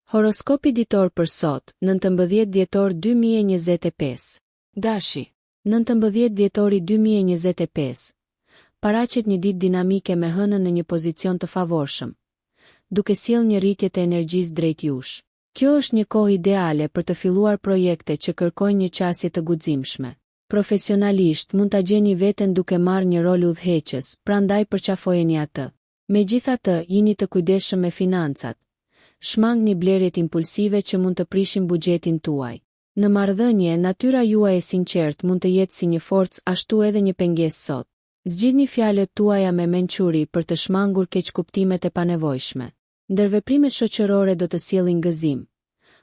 Horoskopi ditor për sot, 19 dhjetor 2025. Dashi, 19 dhjetori 2025. Paraqet një ditë dinamike me hënën në një pozicion të favorshëm, duke sjellë një rritje të energjisë drejt jush. Kjo është një kohë ideale për të filluar projekte që kërkojnë një qasje të guximshme. Profesionalisht mund ta gjeni veten duke marrë një rol udhëheqës, prandaj përqafojeni atë. Megjithatë, jini të kujdesshëm me financat. Shmangni blerjet impulsive që mund të prishin buxhetin tuaj. Në marrëdhënie, natyra juaj e sinqert mund të jetë si një forcë, ashtu edhe një pengesë sot. Zgjidhni fjalët tuaja me mençuri për të shmangur keqkuptimet e panevojshme. Ndërveprimet shoqërore do të sjellin gëzim,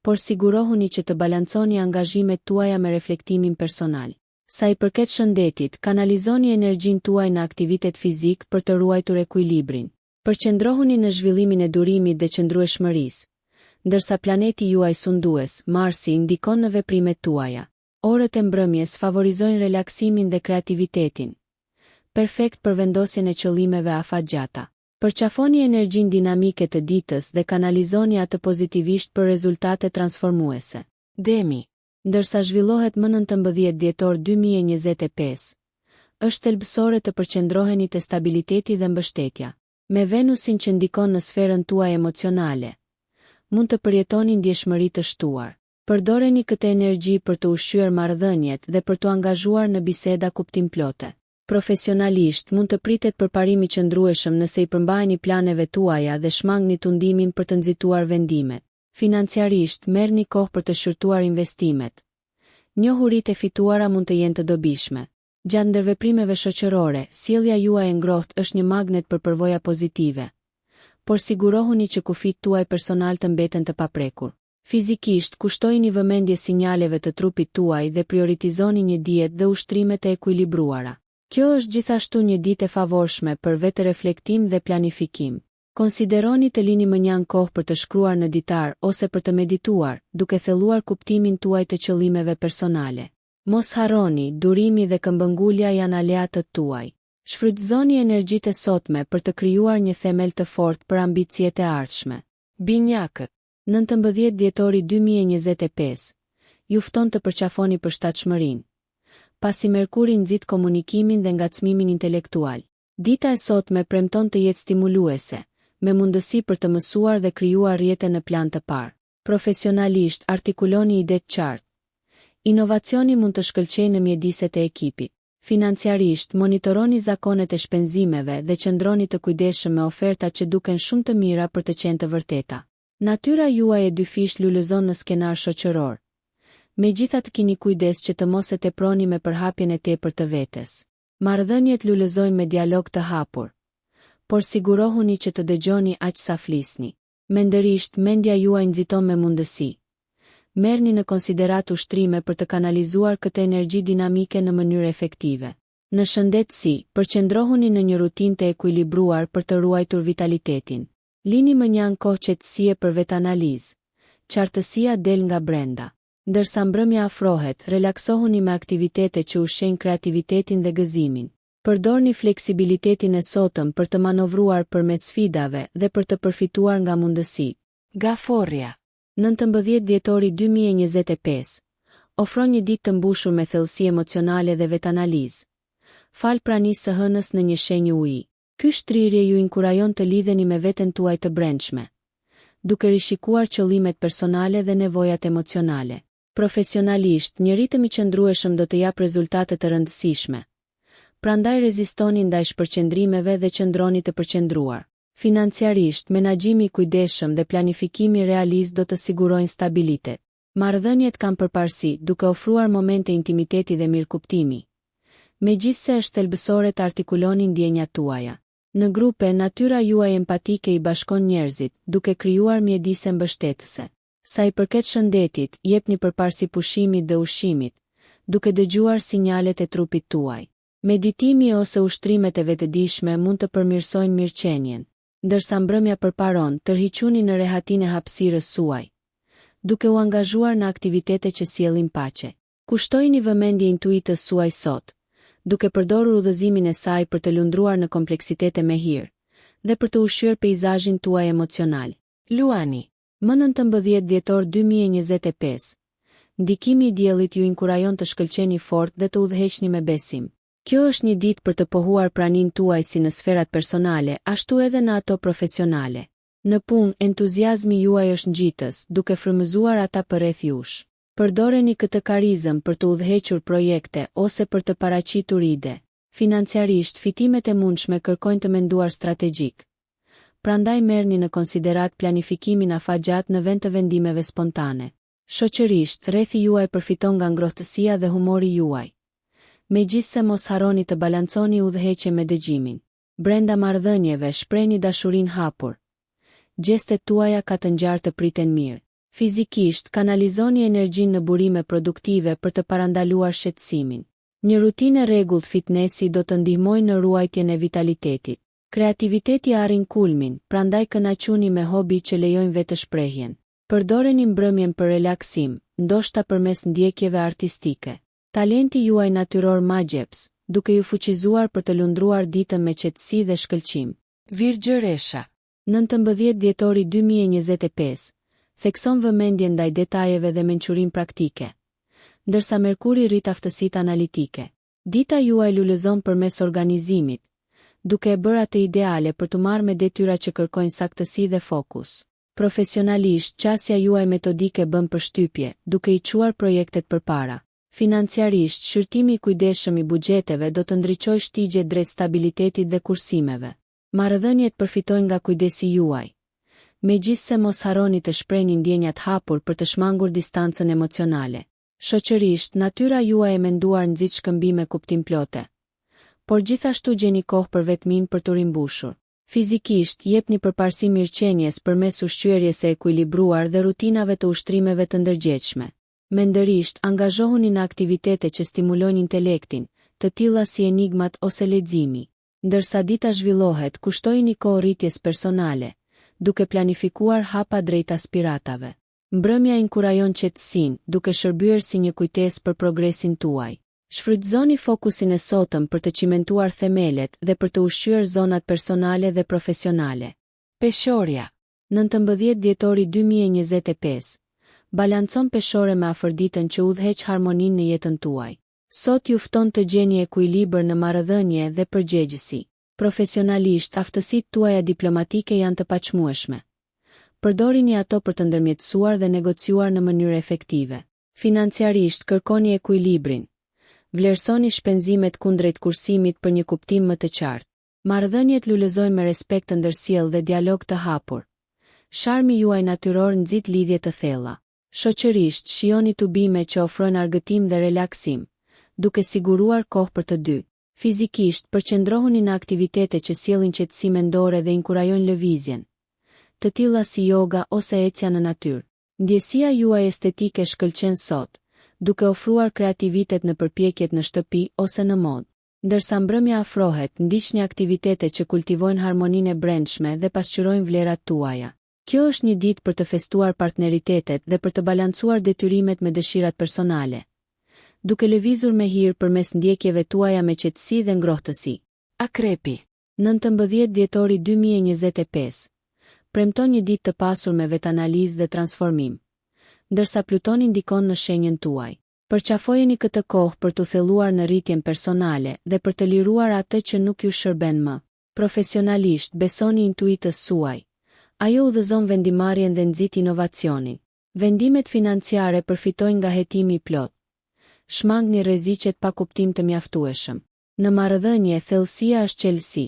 por sigurohuni që të balanconi angazhimet tuaja me reflektimin personal. Sa i përket shëndetit, kanalizoni energjinë tuaj në aktivitet fizik për të ruajtur ekuilibrin. Përqendrohuni në zhvillimin e durimit dhe qëndrueshmërisë, ndërsa planeti juaj sundues, Marsi, ndikon në veprimet tuaja. Orët e mbrëmjes favorizojnë relaksimin dhe kreativitetin, perfekt për vendosjen e qëllimeve afatgjata. Përqafoni energjinë dinamike të ditës dhe kanalizoni atë pozitivisht për rezultate transformuese. Demi, Ndërsa zhvillohet më 19 dhjetor 2025, është thelbësore të përqendroheni te stabiliteti dhe mbështetja. Me Venusin që ndikon në sferën tuaj emocionale, mund të përjetoni ndjeshmëri të shtuar. Përdoreni këtë energji për të ushqyer marrëdhëniet dhe për të angazhuar në biseda kuptimplote. Profesionalisht mund të pritet përparim i qëndrueshëm nëse i përmbaheni planeve tuaja dhe shmangni tundimin për të nxituar vendimet. Financiarisht merrni kohë për të shërtuar investimet. Njohuritë e fituara mund të jenë të dobishme. Gjatë ndërveprimeve shoqërore, sjellja juaj e ngrohtë është një magnet për përvoja pozitive, por sigurohuni që kufit tuaj personal të mbeten të paprekur. Fizikisht, kushtojini vëmendje sinjaleve të trupit tuaj dhe prioritizoni një dietë dhe ushtrime të ekuilibruara. Kjo është gjithashtu një ditë e favorshme për vetëreflektim dhe planifikim. Konsideroni të lini mënjan kohë për të shkruar në ditar ose për të medituar, duke thelluar kuptimin tuaj të qëllimeve personale. Mos harroni, durimi dhe këmbëngulja janë aleatët tuaj. Shfrytëzoni energjitë e sotme për të krijuar një themel të fortë për ambicjet e ardhshme. Binjakët, 19 dhjetori 2025, ju fton të përqafoni përshtatshmërinë, pasi Merkuri nxit komunikimin dhe ngacmimin intelektual. Dita e sotme premton të jetë stimuluese, me mundësi për të mësuar dhe krijuar rrjete në plan të parë. Profesionalisht, artikuloni ide të qartë. Inovacioni mund të shkëlqejë në mjediset e ekipit. Financiarisht, monitoroni zakonet e shpenzimeve dhe qëndroni të kujdesshëm me oferta që duken shumë të mira për të qenë të vërteta. Natyra juaj e dyfisht lulëzon në skenar shoqëror. Megjithatë keni kujdes që të mos e teproni me përhapjen e tepër të vetes. Marrëdhëniet lulëzojnë me dialog të hapur, por sigurohuni që të dëgjoni aq sa flisni. Mendërisht, mendja juaj nxiton me mundësi. Merrni në konsiderat ushtrime për të kanalizuar këtë energji dinamike në mënyrë efektive. Në shëndetësi, përqendrohuni në një rutinë të ekuilibruar për të ruajtur vitalitetin. Lini mënjan kohë qetësie për vetanalizë. Qartësia del nga brenda. Ndërsa mbrëmja afrohet, relaksohuni me aktivitete që ushqejnë kreativitetin dhe gëzimin. Përdorni fleksibilitetin e sotëm për të manovruar përmes sfidave dhe për të përfituar nga mundësitë. Gaforria, 19 dhjetori 2025, ofron një ditë të mbushur me thellësi emocionale dhe vetanalizë. Fal pranisë së hënës në një shenjë uji. Ky shtrirje ju inkurajon të lidheni me veten tuaj të brendshme, duke rishikuar qëllimet personale dhe nevojat emocionale. Profesionalisht, një ritëm i qëndrueshëm do të jap rezultate të rëndësishme. Prandaj rezistoni ndaj shpërqendrimeve dhe qëndroni të përqendruar. Financiarisht, menaxhimi i kujdesshëm dhe planifikimi realist do të sigurojnë stabilitet. Marrëdhëniet kanë përparësi duke ofruar momente intimiteti dhe mirëkuptimi. Megjithse është thelbësore të artikuloni ndjenjat tuaja. Në grupe, natyra juaj empatike i bashkon njerëzit, duke krijuar mjedise mbështetëse. Sa i përket shëndetit, jepni përparësi pushimit dhe ushqimit, duke dëgjuar sinjalet e trupit tuaj. Meditimi ose ushtrimet e vetëdijshme mund të përmirësojnë mirëqenien. Ndërsa mbrëmja përparon, tërhiquni në rehatinë e hapësirës suaj, duke u angazhuar në aktivitete që sjellin paqe. Kushtojini vëmendje intuitës suaj sot, duke përdorur udhëzimin e saj për të lundruar në kompleksitete me hir, dhe për të ushqyer peizazhin tuaj emocional. Luani, Më 19 dhjetor 2025. Ndikimi i diellit ju inkurajon të shkëlqeni fort dhe të udhëheqni me besim. Kjo është një ditë për të pohuar praninë tuaj si në sferat personale, ashtu edhe në ato profesionale. Në punë, entuziazmi juaj është ngjitës, duke frymëzuar ata përreth jush. Përdoreni këtë karizëm për të udhëhequr projekte ose për të paraqitur ide. Financiarisht, fitimet e mundshme kërkojnë të menduar strategjik. Prandaj merrni në konsiderat planifikimin afatgjat në vend të vendimeve spontane. Shoqërisht, rrethi juaj përfiton nga ngrohtësia dhe humori juaj. Megjithse mos harroni të balanconi udhëheqje me dëgjimin. Brenda marrëdhënieve shprehni dashurinë hapur. Gjestet tuaja ka të ngjarë të priten mirë. Fizikisht, kanalizoni energjinë në burime produktive për të parandaluar shqetësimin. Një rutinë rregullt fitnessi do të ndihmojë në ruajtjen e vitalitetit. Kreativiteti arrin kulmin, prandaj kënaquni me hobi që lejojnë vetëshprehjen. Përdoreni mbrëmjen për relaksim, ndoshta përmes ndjekjeve artistike. Talenti juaj natyror magjeps, duke ju fuqizuar për të lundruar ditën me qetësi dhe shkëlqim. Virgjëresha. 19 dhjetori 2025. Thekson vëmendjen ndaj detajeve dhe mençurinë praktike. Ndërsa Merkuri rrit aftësitë analitike. Dita juaj lulëzon përmes organizimit, duke e bërë atë ideale për të marrë me detyra që kërkojnë saktësi dhe fokus. Profesionalisht, qasja juaj metodike bën përshtypje, duke i çuar projektet përpara. Financiarisht, shërtimi i kujdesshëm i buxheteve do të ndriçojë shtigje drejt stabilitetit dhe kursimeve. Marrëdhëniet përfitojnë nga kujdesi juaj. Megjithse mos harroni të shprehni ndjenjat hapur për të shmangur distancën emocionale. Shoqërisht, natyra juaj e menduar nxit shkëmbime kuptimplote. Por gjithashtu gjeni kohë për vetmin për të rimbushur. Fizikisht, jepni përparësi mirëqenies përmes ushqyerjes së ekuilibruar dhe rutinave të ushtrimeve të ndërgjegjshme. Mendërisht, angazhohuni në aktivitete që stimulojnë intelektin, të tilla si enigmat ose leximi. Ndërsa dita zhvillohet, kushtojini kohë rritjes personale, duke planifikuar hapa drejt aspiratave. Mbrëmja inkurajon qetësinë, duke shërbyer si një kujtesë për progresin tuaj. Shfrytëzoni fokusin e sotëm për të cimentuar themelet dhe për të ushqyer zonat personale dhe profesionale. Peshorja. 19 dhjetori 2025. Balancon peshore me afërditën që udhëheq harmoninë në jetën tuaj. Sot ju fton të gjeni ekuilibër në marrëdhënie dhe përgjegjësi. Profesionalisht, aftësitë tuaja diplomatike janë të paçmueshme. Përdorini ato për të ndërmjetësuar dhe negociuar në mënyrë efektive. Financiarisht, kërkoni ekuilibrin. Vlerësoni shpenzimet kundrejt kursimit për një kuptim më të qartë. Marrëdhëniet lulëzojnë me respekt të ndërsjellë dhe dialog të hapur. Sharmi juaj natyror nxit lidhje të thella. Shoqërisht, shijoni tubime që ofrojnë argëtim dhe relaksim, duke siguruar kohë për të dy. Fizikisht, përqendrohuni në aktivitete që sjellin qetësi mendore dhe inkurajojnë lëvizjen, të tilla si yoga ose ecja në natyrë. Ndjesia juaj estetike shkëlqen sot, duke ofruar kreativitet në përpjekjet në shtëpi ose në modë. Ndërsa mbrëmja afrohet, ndiqni aktivitete që kultivojnë harmoninë e brendshme dhe pasqyrojnë vlerat tuaja. Kjo është një ditë për të festuar partneritetet dhe për të balancuar detyrimet me dëshirat personale, duke lëvizur me hir përmes ndjekjeve tuaja me qetësi dhe ngrohtësi. Akrepi. 19 dhjetori 2025. Premton një ditë të pasur me vetanalizë dhe transformim. Ndërsa Plutoni ndikon në shenjën tuaj. Përqafojeni këtë kohë për të thelluar në rritjen personale dhe për të liruar atë që nuk ju shërben më. Profesionalisht, besoni intuitës suaj. Ajo udhëzon vendimarrjen dhe nxit inovacionin. Vendimet financiare përfitojnë nga hetimi i plot. Shmangni rreziqet pa kuptim të mjaftueshëm. Në marrëdhënie, thellësia është qelësi.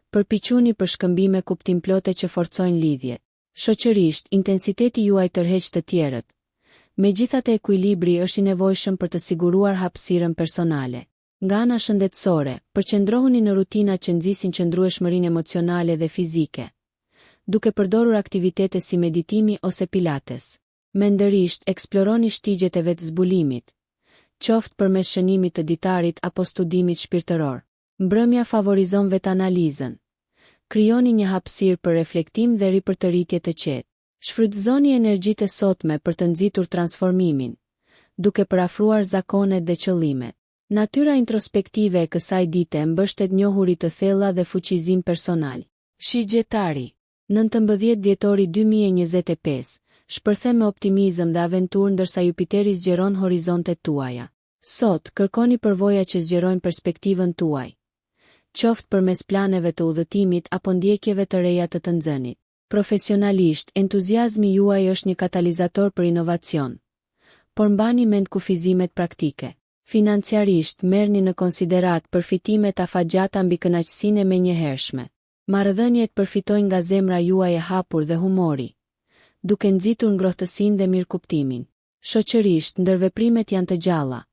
Përpiquni për shkëmbime kuptimplote që forcojnë lidhjet. Shoqërisht, intensiteti juaj tërheq të tjerët. Megjithatë, ekuilibri është i nevojshëm për të siguruar hapësirën personale. Nga ana shëndetësore, përqendrohuni në rutina që nxisin qëndrueshmërinë emocionale dhe fizike, duke përdorur aktivitete si meditimi ose pilates. Mendërisht, eksploroni shtigjet e vetëzbulimit, qoftë përmes shënimit të ditarit apo studimit shpirtëror. Mbrëmja favorizon vetanalizën. Krijoni një hapësirë për reflektim dhe ripërtëritje të qetë. Shfrytëzoni energjitë e sotme për të nxitur transformimin, duke parafruar zakonet dhe qëllimet. Natyra introspektive e kësaj dite mbështet njohuri të thella dhe fuqizim personal. Shigjetari. 19 dhjetori 2025, shpërthe me optimizëm dhe aventurë ndërsa Jupiteri zgjeron horizontet tuaja. Sot, kërkoni përvoja që zgjerojnë perspektivën tuaj. Qoftë përmes planeve të udhëtimit apo ndjekjeve të reja të nxënit. Profesionalisht, entuziazmi juaj është një katalizator për inovacion. Por mbani mend kufizimet praktike. Financiarisht, merrni në konsiderat përfitimet afatgjata mbi kënaqësinë e menjëhershme. Marrëdhëniet përfitojnë nga zemra juaj e hapur dhe humori, duke nxitur ngrohtësinë dhe mirëkuptimin. Shoqërisht, ndërveprimet janë të gjalla.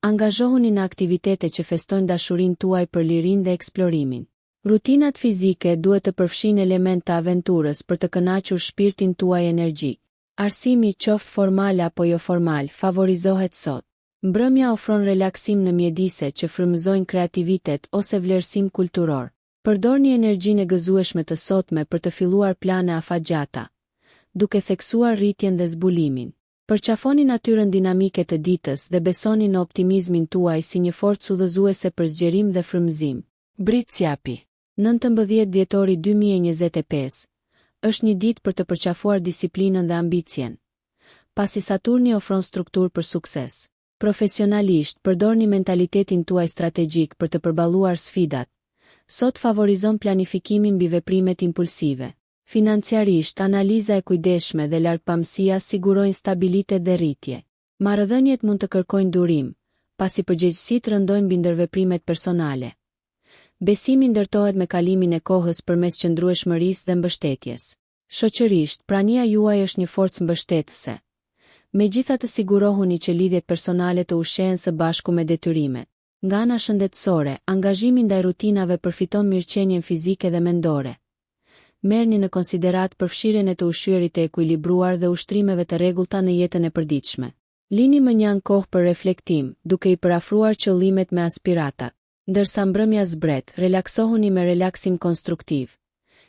Angazhohuni në aktivitete që festojnë dashurinë tuaj për lirinë dhe eksplorimin. Rutinat fizike duhet të përfshijnë element të aventurës për të kënaqur shpirtin tuaj energjik. Arsimi, qoftë formal apo jo formal, favorizohet sot. Mbrëmja ofron relaksim në mjedise që frymëzojnë kreativitet ose vlerësim kulturor. Përdorni energjinë e gëzueshme të sotme për të filluar plane afatgjata, duke theksuar rritjen dhe zbulimin. Përqafoni natyrën dinamike të ditës dhe besoni në optimizmin tuaj si një forcë udhëzuese për zgjerim dhe frymëzim. Britsjapi. 19 dhjetori 2025, është një ditë për të përqafuar disiplinën dhe ambicien, pasi Saturni ofron strukturë për sukses. Profesionalisht, përdorni mentalitetin tuaj strategjik për të përballuar sfidat. Sot favorizon planifikimin mbi veprimet impulsive. Financiarisht, analiza e kujdesshme dhe largpamësia sigurojnë stabilitet dhe rritje. Marrëdhëniet mund të kërkojnë durim, pasi përgjegjësitë rëndojnë mbi ndërveprimet personale. Besimi ndërtohet me kalimin e kohës përmes qëndrueshmërisë dhe mbështetjes. Shoqërisht, prania juaj është një forcë mbështetëse. Megjithatë sigurohuni që lidhjet personale të ushqehen së bashku me detyrimet. Nga ana shëndetësore, angazhimi ndaj rutinave përfiton mirëqenien fizike dhe mendore. Merrni në konsiderat përfshirjen e të ushqyerit të ekuilibruar dhe ushtrimeve të rregullta në jetën e përditshme. Lini më një kohë për reflektim, duke i parafruar qëllimet me aspiratat. Ndërsa mbrëmja zbret, relaksohuni me relaksim konstruktiv,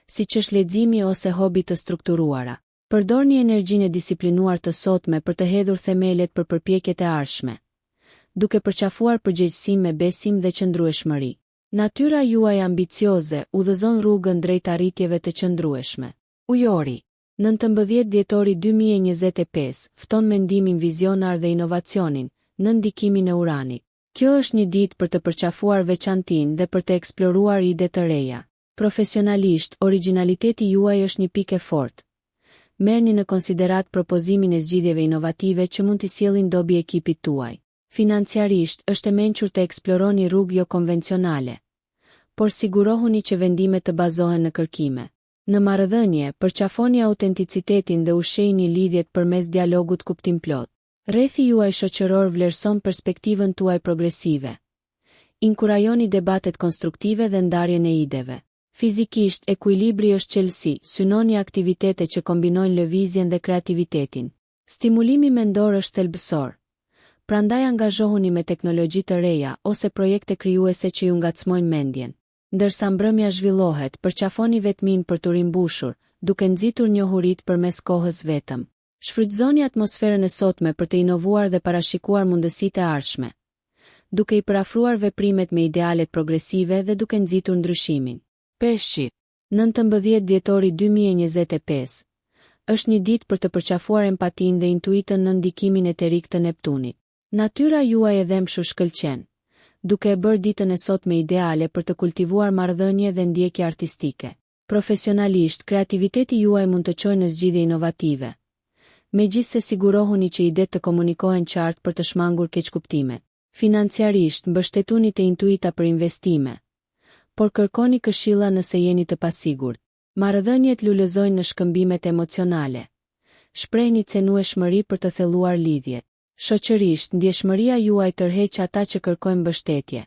siç është leximi ose hobi të strukturuara. Përdorni energjinë e disiplinuar të sotme për të hedhur themelet për përpjekjet e ardhshme, duke përqafuar përgjegjësinë me besim dhe qëndrueshmëri. Natyra juaj ambicioze udhëzon rrugën drejt arritjeve të qëndrueshme. Ujori. 19 dhjetori 2025, fton mendimin vizionar dhe inovacionin, në ndikimin e Uranit. Kjo është një ditë për të përqafuar veçantinë dhe për të eksploruar ide të reja. Profesionalisht, origjinaliteti juaj është një pikë e fortë. Merrni në konsiderat propozimin e zgjidhjeve inovative që mund t'i sjellin dobi ekipit tuaj. Financiarisht, është e mençur të eksploroni rrugë jo konvencionale, por sigurohuni që vendimet të bazohen në kërkime. Në marrëdhënie, përqafoni autenticitetin dhe ushqejini lidhjet përmes dialogut kuptimplot. Rrethi juaj shoqëror vlerëson perspektivën tuaj progresive. Inkurajoni debatet konstruktive dhe ndarjen e ideve. Fizikisht, ekuilibri është çelësi, synoni aktivitete që kombinojnë lëvizjen dhe kreativitetin. Stimulimi mendor është thelbësor. Prandaj angazhohuni me teknologji të reja ose projekte krijuese që ju ngacmojnë mendjen. Ndërsa mbrëmja zhvillohet, përqafoni vetmin për të rimbushur, duke nxitur njohurit përmes kohës vetëm. Shfrytëzoni atmosferën e sotme për të inovuar dhe parashikuar mundësitë e ardhshme, duke i parafruar veprimet me idealet progresive dhe duke nxitur ndryshimin. Peshqi. 19 dhjetori 2025, është një ditë për të përqafuar empatinë dhe intuitën në ndikimin eterik të Neptunit. Natyra juaj e dhëmshur shkëlqen, duke e bërë ditën e sotme ideale për të kultivuar marrëdhënie dhe ndjekje artistike. Profesionalisht, kreativiteti juaj mund të çojë në zgjidhje inovative. Megjithse sigurohuni që idetë të komunikohen qartë për të shmangur keqkuptimet. Financiarisht, mbështetuni te intuita për investime, por kërkoni këshilla nëse jeni të pasigurt. Marrëdhëniet lulëzojnë në shkëmbimet emocionale. Shprehni cenueshmëri për të thelluar lidhjet. Shoqërisht, ndjeshmëria juaj tërheq ata që kërkojnë mbështetje.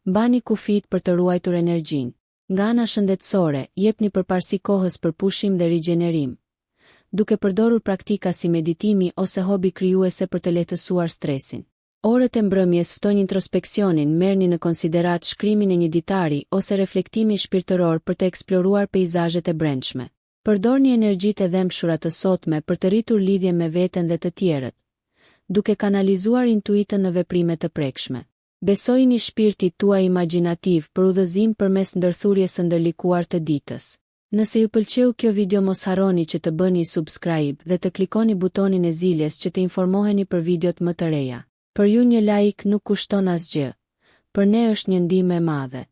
Mbani kufit për të ruajtur energjinë. Nga ana shëndetësore, jepni përparësi kohës për pushim dhe rigjenerim, duke përdorur praktika si meditimi ose hobi krijuese për të lehtësuar stresin. Orët e mbrëmjes ftojnë introspeksionin, merrni në konsiderat shkrimin e një ditari ose reflektimi shpirtëror për të eksploruar peizazhet e brendshme. Përdorni energjitë e dhëmshura të sotme për të rritur lidhje me veten dhe të tjerët, duke kanalizuar intuitën në veprime të prekshme. Besojini shpirtit tuaj imagjinativ për udhëzim përmes ndërthurjes së ndërlikuar të ditës. Nëse ju pëlqeu kjo video mos harroni që të bëni subscribe dhe të klikoni butonin e ziljes që të informoheni për videot më të reja. Për ju një like nuk kushton asgjë, për ne është një ndihmë e madhe.